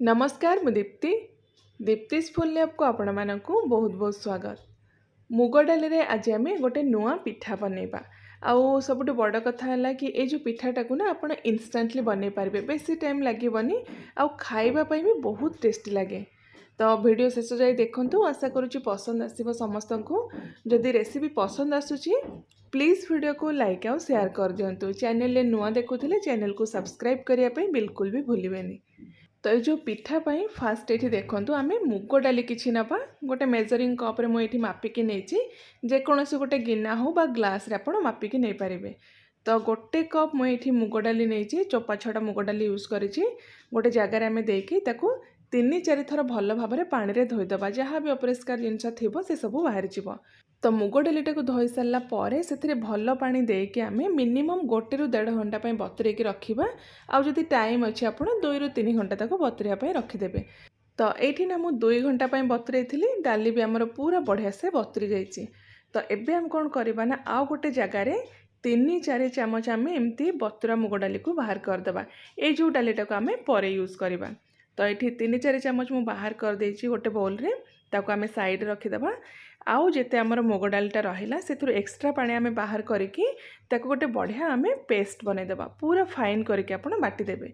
नमस्कार मु Deepti दीप्तिस full lab को आपण मानकु बहुत बहुत स्वागत। मुग डाली रे आज आम गोटे नुआ पिठा बनइबा। आउ सबुठ बड़ कथा है कि ये जो पिठाटा को ना आप इनस्टाटली बनई पारे, बेसी टाइम लगे आउ खाइबा पई भी बहुत टेस्टी लगे। तो वीडियो शेष जाए देखंतु, आशा करुच्ची पसंद आसीबो समस्त को। जदि रेसिपी पसंद आसुची प्लीज वीडियो को लाइक आउ शेयर कर दियंतु। चैनल ले नुआ देखुथिले चैनल को सब्सक्राइब करिया पई बिल्कुल भी भूलिबेनी। तो ये जो पिठा पाई फास्ट ये देखो आम मुग डाली किसी ना गोटे मेजरिंग कप रे मुझे मापिकी नहीं, जेकोसी गोटे गिना हो बा ग्लास रे आप मापिकी नहीं पारे। तो गोटे कप मुझे मुग डाली नहीं, चोपा छड़ा मुग डाली यूज करी गोटे जगार आम देकी 3-4 थर भल भाव में पानी रे धोईदबा, जहाँ भी अपरिष्कार जिनस थी से सब बाहर जीव। तो मुग डालीटा को धोई सारापर से भल पानी देके आम मिनिमम 1 ରୁ 1.5 घंटा बतुरेकी रखा। आउ जदि टाइम अच्छे आप 2 ରୁ 3 घंटा तक बतुरिया रखिदेवे। तो ये ना मुझे 2 घंटा बतुरे थी, डाली भी आमर पूरा बढ़िया से बतुरी जाइए। तो एबे हम कौन करवा ना आउ गोटे जगार 3-4 चामच आम एमती बतुरा मुग डाली को बाहर करदे। ये जो डालीटा को आम पर यूज करवा। तो ये 3-4 चामच मुझे बाहर कर देछि गोटे बाउल रे, ताको आम साइड रखिदेबा। आउ जेते आमर मुग डालीटा रहिला से एक्स्ट्रा पानी आम बाहर करिकी ताको गोटे बढ़िया आम पेस्ट बनईदेबा, पूरा फाइन करके आपण बाटीदेबे।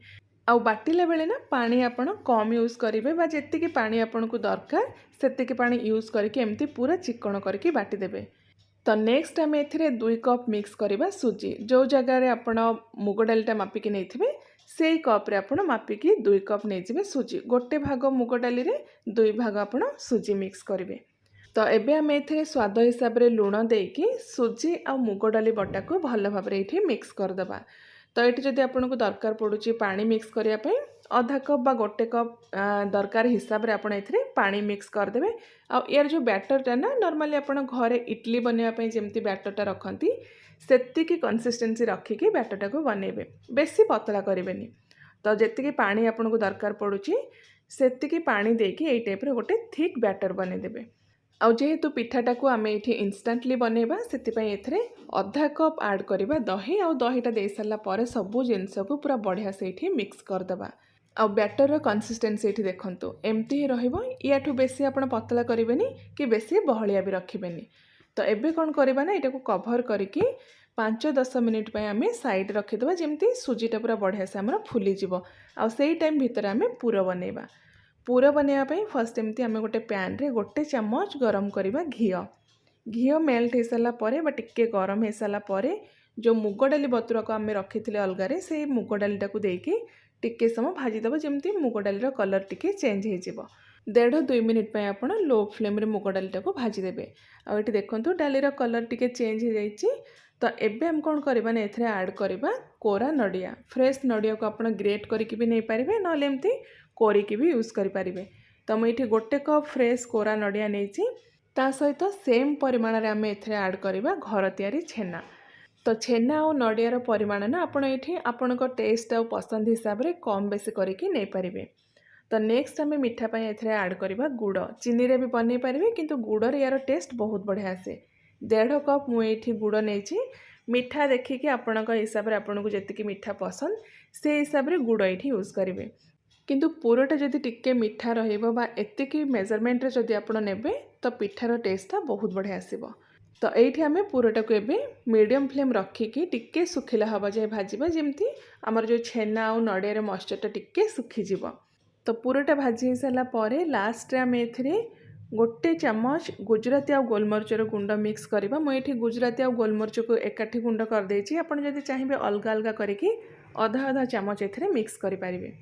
आउ बाटिला बेले ना पानी आपण कम यूज करेंगे, बा जेतिकी पानी आपण को दरकार सेतिकी पानी यूज करके एमती पूरा चिकन करके बाटीदेबे। तो नेक्स्ट आम ए 2 कप मिक्स करवा सुजी। जो जगह आपण मुग डालीटा मापिकी नहीं से कप रे आपण मापिकी 2 कप नहीं सुजी। गोटे भाग मुग डाली रे 2 भाग आपण सुजी मिक्स करेंगे। तो एबे आम ए स्वाद हिसाब रे लुण देकी सुजी आ मुग डाली बटा को भल भाव ये मिक्स करदबा। तो ये जदि आपन को दरकार पड़ुची पानी मिक्स करने आधा कप बा 1 कप दरकार हिसाब रे आपण एथिरे पानी मिक्स करदेबे। आ यार जो बैटरटा ना नॉर्मली आपण घरे इडली बनवाई जमती बैटरटा रखती सेतिकी कंसिस्टेंसी रखिकी बैटरटा को बनइबे, बेसी पतला करेंगे। तो जी पानी आपन को दरकार पड़ुची सेतिकी पानी देकी एई टाइप रे गोटे थिक बैटर बनइदेबे। आउ जेहेतु पिठाटा को आम ये इनस्टाटली बनइबा सेतिपई एथिरे आधा कप ऐड करवा दही। आउ दहीटा दे सारा पर सबू जिनस को पूरा बढ़िया से ये मिक्स करदबा। आउ बैटर कंसिस्टेंसी ये देखंतु एमती ही रहिबो, याठू बेसी आपण पतला करेंगे कि बेसी बहलिया भी रखिबेनी। तो एबे कौन करवा ना यहाँ को कभर करके 5-10 मिनिट आम साइड रखिदेबा, जमती सुजीटा पूरा बढ़िया से आमर फुलीजिव। आउ सेई टाइम भितर आम पूरा बनइबा। पूरा बनवाई फर्स्ट एमती आम गोटे पैन रे 1 चामच गरम करवा घी मेल्ट हो सारापर बा टिके गरम हो सारापर जो मुग डाली बतुरा को आम रखी अलगारे से मुग डालीटा को देकी टिके समय भाजीदेव, जमती मुग डालीर कलर टिके चेंज हो 1.5-2 मिनिट आप लो फ्लेम रे मुग डालीटा को भाजीदेवे। आउ ये देखो डालीर कलर टिके चेंज हो जाइए। तो एबे हम कौन करवा ना एथिरे ऐड करवा कोरा नड़िया। फ्रेश नड़िया को आप ग्रेट करके भी नहीं पारे, ना एमती कोरिकी भी यूज करें। तो मुझे 1 कप फ्रेश कोरा नड़िया नहीं, ता सहित सेम परिमाण रे आम एथिरे ऐड करवा घर तैयारी छेना। तो छेना और नड़ियार परिमाण ना आपण ये आपण टेस्ट और पसंद हिसाब से कम बेसी करके नहीं पारे। तो नेक्स्ट आम मिठा पाई एथिरे ऐड करवा गुड़। चीनी रे भी बन पारे किंतु गुड़ रे यार टेस्ट बहुत बढ़िया आसे। 1.5 कप मुझे गुड़ नहीं, मिठा देखिए आपण हिसाब से आपन को जी मिठा पसंद से हिसाब से गुड़ ये यूज करेंगे। किंतु पूराटा जदि टिके मिठा रहिबो बा एतिकी मेजरमेंट रे जदि आपण नेबे तो पिठार टेस्टटा बहुत बढ़िया आसीबो। तो एठी आमे पूराटा को एबे मीडियम फ्लेम रखिकी टिके सुखिला हवा जाए भाजीबा, जेमती हमर जो छेना और नड़िया रे मॉइस्चरटा टिके सुखी जिवो। तो पूराटा भाजी हो सारा पर लास्ट रे आमे एथिरे 1 चामच गुजराती आ गोलमरिचर गुंड मिक्स करवा। मुझे गुजराती आ गोलमरिच को एकाठी गुंड कर देछि, आपण जदि चाहिए अलग अलग करके आधा चामच एथिरे मिक्स करि पारिबे।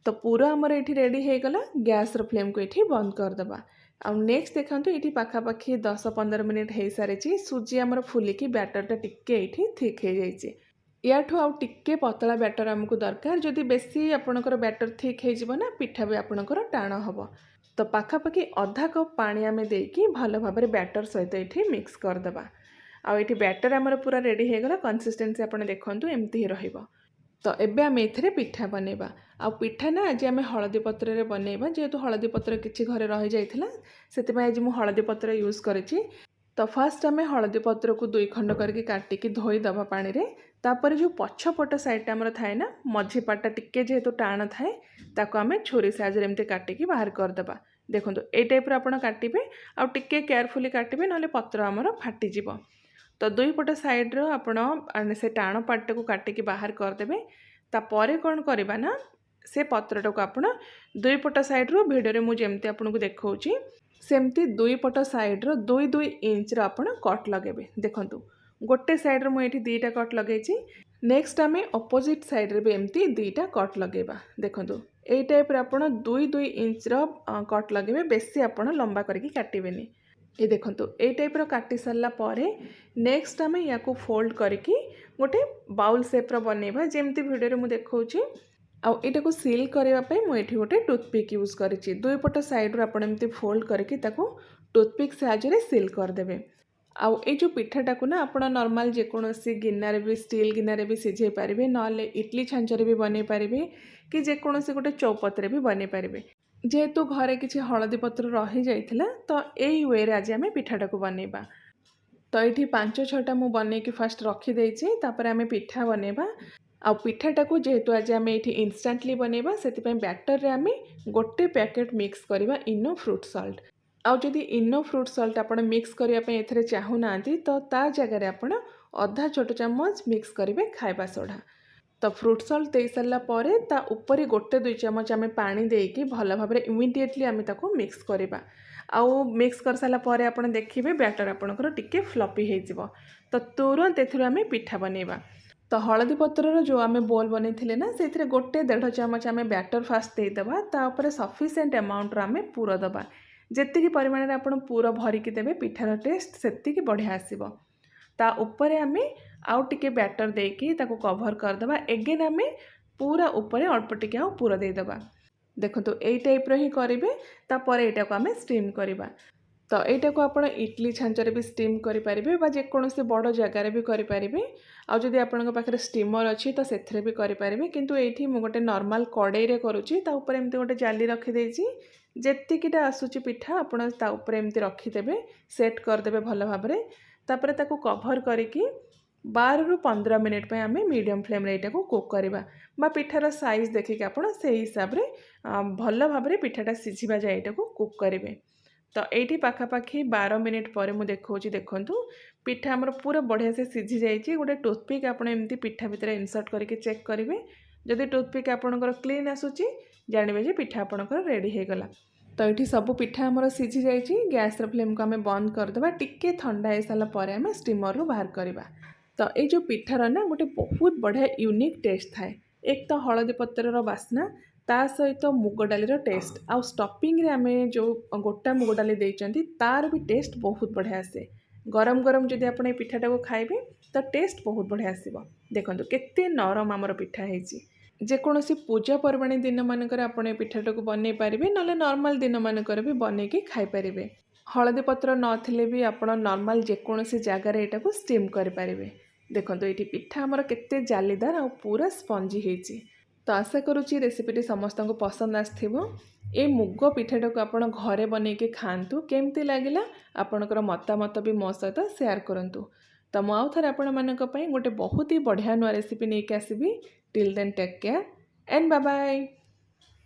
तो पूरा आमर ये रेडी हो गला। गैस रो फ्लेम को ये बंद करदबा। आउ नेक्स्ट देखो ये पाखापाखि 10-15 मिनिट हो सारी सुजी आमर फुलिकी बैटरटा टिके ये थिक हो जाइए। याठू आउ टिके पतला बैटर आमको दरकार, जदि बेसी आपणकर बैटर थिक हो ना पिठा भी आपणकर टाण हम। तो पाखापाखि आधा कप पानी आम देकी भल भाव में बैटर सहित ये मिक्स करदबा। आउ ये बैटर आमर पूरा रेडी हो गला। कंसिस्टेंसी आप देखु एमती ही रहिबो। तो एबे आम एथिरे पिठा बनइबा। आ पिठा ना आज आम हलदी पत्र रे बनइबा, जेहेतु हलदी पत्र किछि घरे रहि जाइथिला सेतिपय आज मु हलदी पत्र यूज करिछि। तो फर्स्ट आम हलदी पत्र को 2 खंड करके काटिकी धोई दबा पानी रे, तापर जो पछपट साइडटा आमर थाए ना मझी पार्टा टिके जेहेतु टाण थाए ताको आम छुरी साहाय्य एमती काटिकी बाहर करदेबा। देखो ये टाइप आप काटे आउ टिके केयरफुली काटे ना पत्र आमर फाटीज। तो दुई पट साइड्र आपण से टाण पार्टा को काटिकी बाहर करदे। तापर कौन करवा ना से पत्रटा को आपण दुई पट साइड्रु भिडियो मुझे आपको देखा सेमती दुई पट साइड्र 2-2 इंच आपण कट लगे। देखूँ गोटे साइड्र मुझे दीटा कट लगे। नेक्स्ट आम अपोजिट साइड्रे भी एमती दीटा कट लगेबा। देखूँ यही टाइप आप 2-2 इंच कट लगे, बेसी आप लंबा करके काटेनि। ये देखो ये टाइप काटी सारा पर नेक्स्ट आम या फोल्ड करके गोटे बाउल शेप्र बनइबा जमती वीडियो मुझे देखा। आईटा को सील करने मुझे गोटे टूथपिक यूज करी। दुई पट साइड्रु आप फोल्ड करके टूथपिक साहाय्य सील करदे। आउ ये जो पिठाटा को ना आप नॉर्मल जेकोसी गिनारे भी स्टील गिनारे भी सिझे पारे ना इडली छांचरे भी बन पारे कि जेकोसी गोटे चौपतरे भी बन पारे। जेहेतु घरे किसी हलदी पत्र रही जाइथिला तो यही वे आज आम पिठाटा को बनइबा। तो ये 5-6टा मु बनईकी फास्ट रखीदे तापर आम पिठा बनइबा। आ पिठाटा को जेहेतु आज आम ये इनस्टांटली बनइबा से बैटर रे आम गोटे पैकेट मिक्स करवा इनो फ्रूट सॉल्ट। आउ जदि इनो फ्रूट सॉल्ट आप मिक्स करने एथरे चाहूना तो ता जगह आप अधा छोट चम्मच मिक्स करेंगे खाइबा सोडा। तो फ्रूट सॉल्ट दे सारा पर ता ऊपर 1-2 चम्मच आम पानी देकी भल भाव इमिडिएटली आम ताको मिक्स करवा। आउ मिक्स कर सारा पर आप देखिए बैटर आपंकर टिके फ्लपी हो तो तुरंत एम पिठा बनइबा। तो हलदी पतर जो आम बोल बनई ना से 1-1.5 चम्मच आम बैटर फास्ट देदेबा। तापर सफिशिएंट अमाउंट आम पूरा दबा। जेतिकी परिमाण में आप पूरा भरिकी देवे पिठार टेस्ट सेतिकी बढ़िया आसीबो। ता ऊपर आम आउ टिके बैटर देकी ताको कवर करदेबा। एगेन आम पूरा ऊपर अल्प टिके आउ पूरा देदेबा। देखो यही टाइप ही करेंगे। तापर एटा को आम स्टीम करवा। तो यहाँ को आप इडली छांचरे भी स्टीम करेंगे बा जेकोसी बड़ जगार भी करेंगे। आउ जदि आपण पाखे स्टीमर अच्छी तो से भी करेंगे किंतु ये मुझे गोटे नॉर्मल कड़ाई करुँची तापर एमती गोटे जाली रखीदे जेतिकीटा आसूची पिठा आपण तापर एमती रखीदे सेट करदे भल भाव। तापर ताको कवर करके 12-15 मिनिट पे आम मीडियम फ्लेम रे को कुक करवा बा पिठार साइज देखिए आप हिसाब से भल भाव पिठाटा सिझा जाए यहाँ को कुक करेंगे। तो ये पाखापाखि 12 मिनिट पर मुझे देखा देखूँ पिठा आमर पूरा बढ़िया से सिझी जाइए। गोटे टूथपिक आप एमती पिठा भितर इनसर्ट करके चेक करेंगे। जदि टूथपिक आपंकर क्लीन आसूची जानवे जे पिठा आपंकर रेडी हो गला। तो ये सब पिठा आमर सिझी जाइए। गैस फ्लेम को आम बंद करदे टिके ठंडा हो सारा पर आम स्टीमर रू बाहर करवा। तो ये जो पिठार ना गोटे बहुत बढ़िया यूनिक टेस्ट थाए। एक तो हलदी पतर बास्ना ता सहित मुग डालीर टेस्ट आउ स्टफिंग आम जो गोटा मुग डाली देइचंती तार भी टेस्ट बहुत बढ़िया आसे। गरम गरम जदि आप पिठाटा को खाइबे तो टेस्ट बहुत बढ़िया आसीबो। देखंतु केते नरम आमर पिठा हेची। जेकोसी पूजा पर्वाणी दिन मानकर आप पिठाटा को बनई पारे ना नॉर्मल दिन मानकर भी बनईकी खाई पारे। हलदी पत्र नथिले भी आप नॉर्मल जेकोसी जगार यहाँ को स्टीम करें। देखो ये पिठा आमर केते जालीदार आ पूरा स्पंजी हेची। तो आशा करुँची रेसिपीटी समस्त को पसंद आसथिबो। ए मुग पिठाटा को आप घरे बनईके खातु केमती लगिला आपणकर मतामत भी मो सहित शेयर करंतु। तो मु आउ थरे आपण मानक पई गोटे बहुत ही बढ़िया नुआ रेसिपी नहीं आसबि। Till then take care and bye bye.